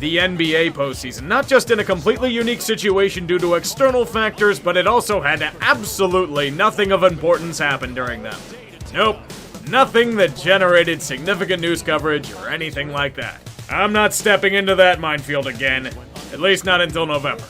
the NBA postseason, not just in a completely unique situation due to external factors, but it also had absolutely nothing of importance happen during them. Nope, nothing that generated significant news coverage or anything like that. I'm not stepping into that minefield again, at least not until November.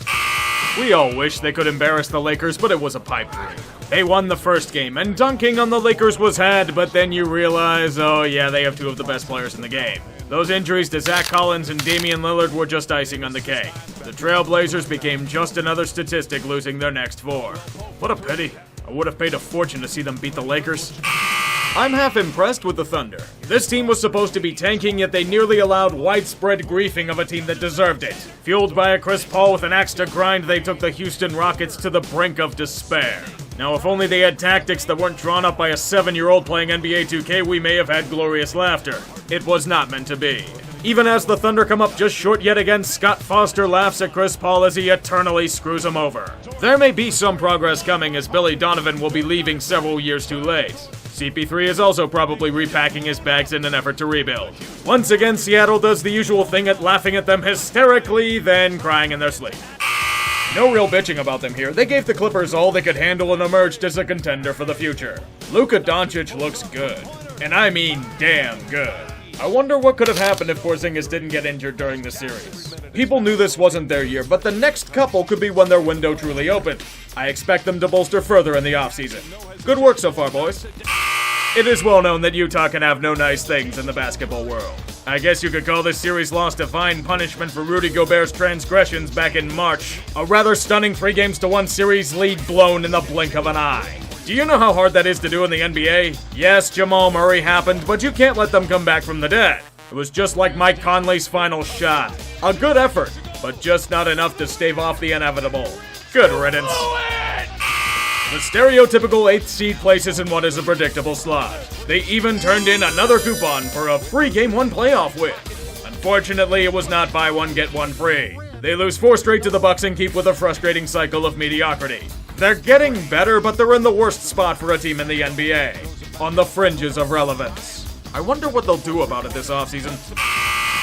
We all wish they could embarrass the Lakers, but it was a pipe dream. They won the first game, and dunking on the Lakers was had, but then you realize, oh yeah, they have two of the best players in the game. Those injuries to Zach Collins and Damian Lillard were just icing on the cake. The Trailblazers became just another statistic, losing their next 4. What a pity. I would have paid a fortune to see them beat the Lakers. I'm half impressed with the Thunder. This team was supposed to be tanking, yet they nearly allowed widespread griefing of a team that deserved it. Fueled by a Chris Paul with an axe to grind, they took the Houston Rockets to the brink of despair. Now, if only they had tactics that weren't drawn up by a 7-year-old playing NBA 2K, we may have had glorious laughter. It was not meant to be. Even as the Thunder come up just short yet again, Scott Foster laughs at Chris Paul as he eternally screws him over. There may be some progress coming, as Billy Donovan will be leaving several years too late. CP3 is also probably repacking his bags in an effort to rebuild. Once again, Seattle does the usual thing at laughing at them hysterically, then crying in their sleep. No real bitching about them here. They gave the Clippers all they could handle and emerged as a contender for the future. Luka Doncic looks good. And I mean damn good. I wonder what could have happened if Porzingis didn't get injured during the series. People knew this wasn't their year, but the next couple could be when their window truly opened. I expect them to bolster further in the offseason. Good work so far, boys. It is well known that Utah can have no nice things in the basketball world. I guess you could call this series loss divine punishment for Rudy Gobert's transgressions back in March. A rather stunning 3-1 series lead blown in the blink of an eye. Do you know how hard that is to do in the NBA? Yes, Jamal Murray happened, but you can't let them come back from the dead. It was just like Mike Conley's final shot. A good effort, but just not enough to stave off the inevitable. Good riddance. The stereotypical 8th seed places in what is a predictable slot. They even turned in another coupon for a free Game 1 playoff win. Unfortunately, it was not buy one, get one free. They lose 4 straight to the Bucks and keep with a frustrating cycle of mediocrity. They're getting better, but they're in the worst spot for a team in the NBA. On the fringes of relevance. I wonder what they'll do about it this offseason.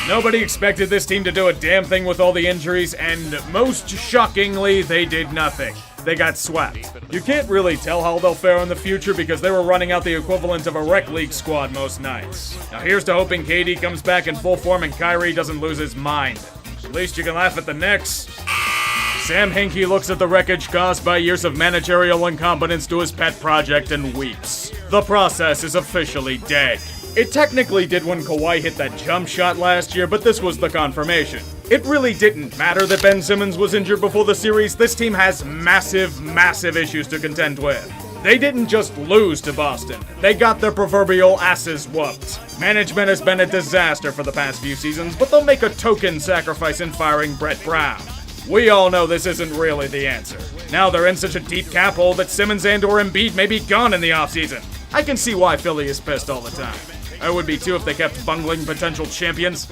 Nobody expected this team to do a damn thing with all the injuries, and most shockingly, they did nothing. They got swept. You can't really tell how they'll fare in the future because they were running out the equivalent of a rec league squad most nights. Now here's to hoping KD comes back in full form and Kyrie doesn't lose his mind. At least you can laugh at the Knicks. Sam Hinkie looks at the wreckage caused by years of managerial incompetence to his pet project and weeps. The process is officially dead. It technically did when Kawhi hit that jump shot last year, but this was the confirmation. It really didn't matter that Ben Simmons was injured before the series. This team has massive issues to contend with. They didn't just lose to Boston. They got their proverbial asses whooped. Management has been a disaster for the past few seasons, but they'll make a token sacrifice in firing Brett Brown. We all know this isn't really the answer. Now they're in such a deep cap hole that Simmons and or Embiid may be gone in the offseason. I can see why Philly is pissed all the time. I would be too if they kept bungling potential champions.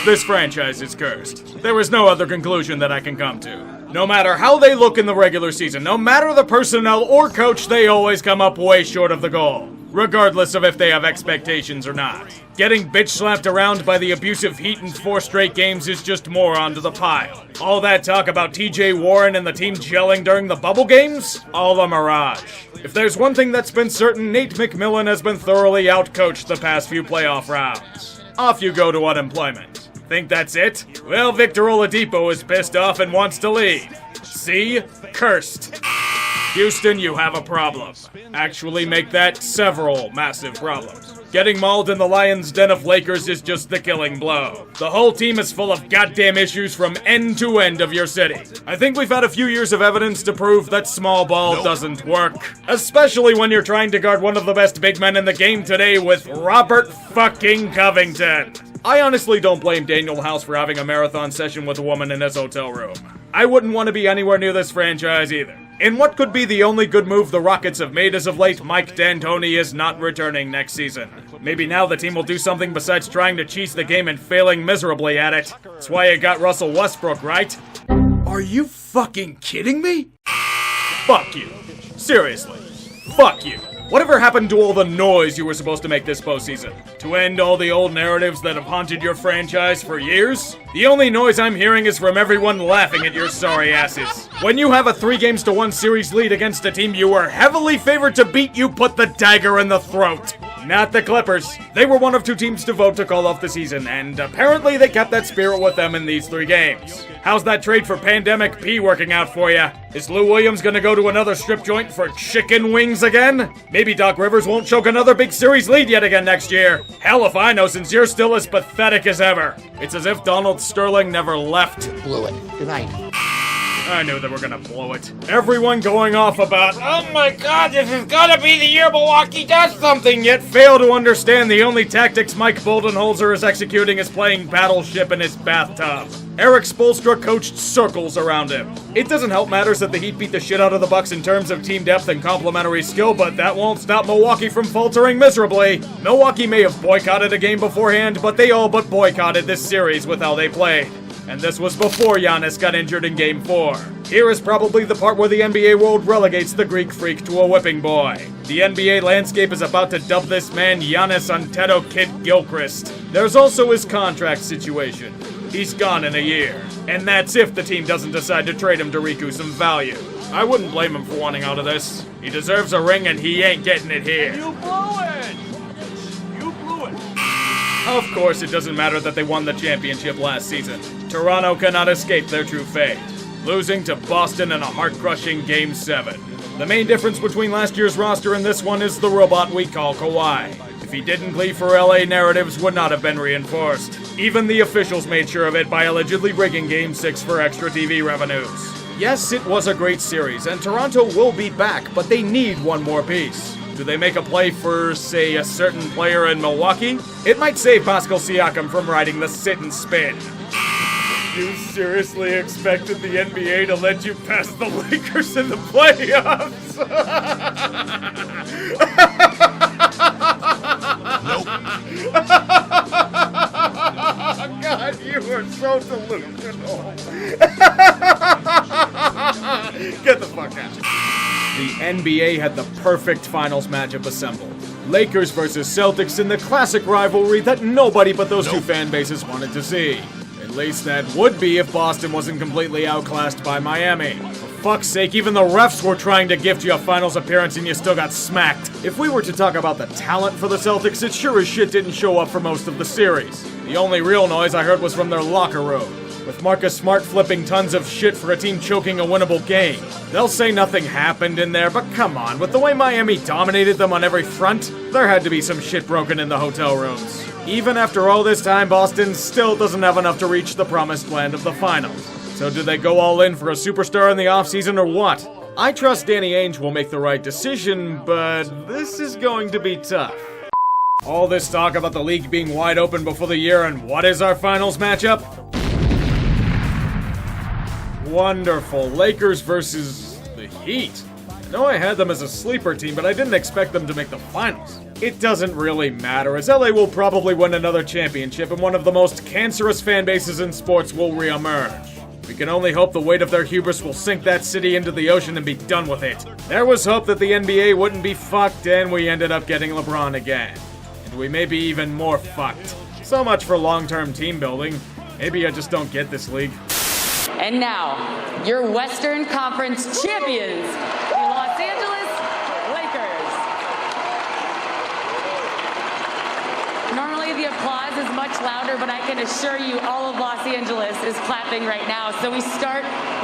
This franchise is cursed. There is no other conclusion that I can come to. No matter how they look in the regular season, no matter the personnel or coach, they always come up way short of the goal, regardless of if they have expectations or not. Getting bitch-slapped around by the abusive Heat in 4 straight games is just more onto the pile. All that talk about TJ Warren and the team gelling during the bubble games? All a mirage. If there's one thing that's been certain, Nate McMillan has been thoroughly outcoached the past few playoff rounds. Off you go to unemployment. Think that's it? Well, Victor Oladipo is pissed off and wants to leave. See? Cursed. Houston, you have a problem. Actually, make that several massive problems. Getting mauled in the Lions' den of Lakers is just the killing blow. The whole team is full of goddamn issues from end to end of your city. I think we've had a few years of evidence to prove that small ball doesn't work. Especially when you're trying to guard one of the best big men in the game today with Robert fucking Covington. I honestly don't blame Daniel House for having a marathon session with a woman in his hotel room. I wouldn't want to be anywhere near this franchise either. In what could be the only good move the Rockets have made as of late, Mike D'Antoni is not returning next season. Maybe now the team will do something besides trying to cheese the game and failing miserably at it. That's why you got Russell Westbrook, right? Are you fucking kidding me? Fuck you. Seriously. Fuck you. Whatever happened to all the noise you were supposed to make this postseason? To end all the old narratives that have haunted your franchise for years? The only noise I'm hearing is from everyone laughing at your sorry asses. When you have a 3-1 series lead against a team you were heavily favored to beat, you put the dagger in the throat. Not the Clippers. They were one of 2 teams to vote to call off the season, and apparently they kept that spirit with them in these 3 games. How's that trade for Pandemic P working out for ya? Is Lou Williams gonna go to another strip joint for chicken wings again? Maybe Doc Rivers won't choke another big series lead yet again next year. Hell if I know, since you're still as pathetic as ever. It's as if Donald Sterling never left. Blew it. Good night. I knew they were gonna blow it. Everyone going off about, oh my god, this is gonna be the year Milwaukee does something, yet fail to understand the only tactics Mike Budenholzer is executing is playing Battleship in his bathtub. Eric Spoelstra coached circles around him. It doesn't help matters that the Heat beat the shit out of the Bucks in terms of team depth and complementary skill, but that won't stop Milwaukee from faltering miserably. Milwaukee may have boycotted a game beforehand, but they all but boycotted this series with how they played. And this was before Giannis got injured in Game 4. Here is probably the part where the NBA world relegates the Greek freak to a whipping boy. The NBA landscape is about to dub this man Giannis Antetokounmpo Kid Gilchrist. There's also his contract situation. He's gone in a year. And that's if the team doesn't decide to trade him to recoup some value. I wouldn't blame him for wanting out of this. He deserves a ring and he ain't getting it here. You blew it! You blew it! Of course, it doesn't matter that they won the championship last season. Toronto cannot escape their true fate, losing to Boston in a heart-crushing Game 7. The main difference between last year's roster and this one is the robot we call Kawhi. If he didn't leave for LA, narratives would not have been reinforced. Even the officials made sure of it by allegedly rigging Game 6 for extra TV revenues. Yes, it was a great series, and Toronto will be back, but they need one more piece. Do they make a play for, say, a certain player in Milwaukee? It might save Pascal Siakam from riding the sit and spin. You seriously expected the NBA to let you pass the Lakers in the playoffs? Nope. God, you are so delusional. Get the fuck out. The NBA had the perfect finals matchup assembled. Lakers versus Celtics in the classic rivalry that nobody but those 2 fan bases wanted to see. At least that would be if Boston wasn't completely outclassed by Miami. For fuck's sake, even the refs were trying to gift you a finals appearance and you still got smacked. If we were to talk about the talent for the Celtics, it sure as shit didn't show up for most of the series. The only real noise I heard was from their locker room, with Marcus Smart flipping tons of shit for a team choking a winnable game. They'll say nothing happened in there, but come on, with the way Miami dominated them on every front, there had to be some shit broken in the hotel rooms. Even after all this time, Boston still doesn't have enough to reach the promised land of the finals. So do they go all in for a superstar in the offseason or what? I trust Danny Ainge will make the right decision, but this is going to be tough. All this talk about the league being wide open before the year, and what is our finals matchup? Wonderful. Lakers versus the Heat. I know I had them as a sleeper team, but I didn't expect them to make the finals. It doesn't really matter, as LA will probably win another championship and one of the most cancerous fan bases in sports will reemerge. We can only hope the weight of their hubris will sink that city into the ocean and be done with it. There was hope that the NBA wouldn't be fucked, and we ended up getting LeBron again. And we may be even more fucked. So much for long-term team building. Maybe I just don't get this league. And now, your Western Conference champions, the Los Angeles Lakers. Normally the applause is much louder, but I can assure you all of Los Angeles is clapping right now. So we start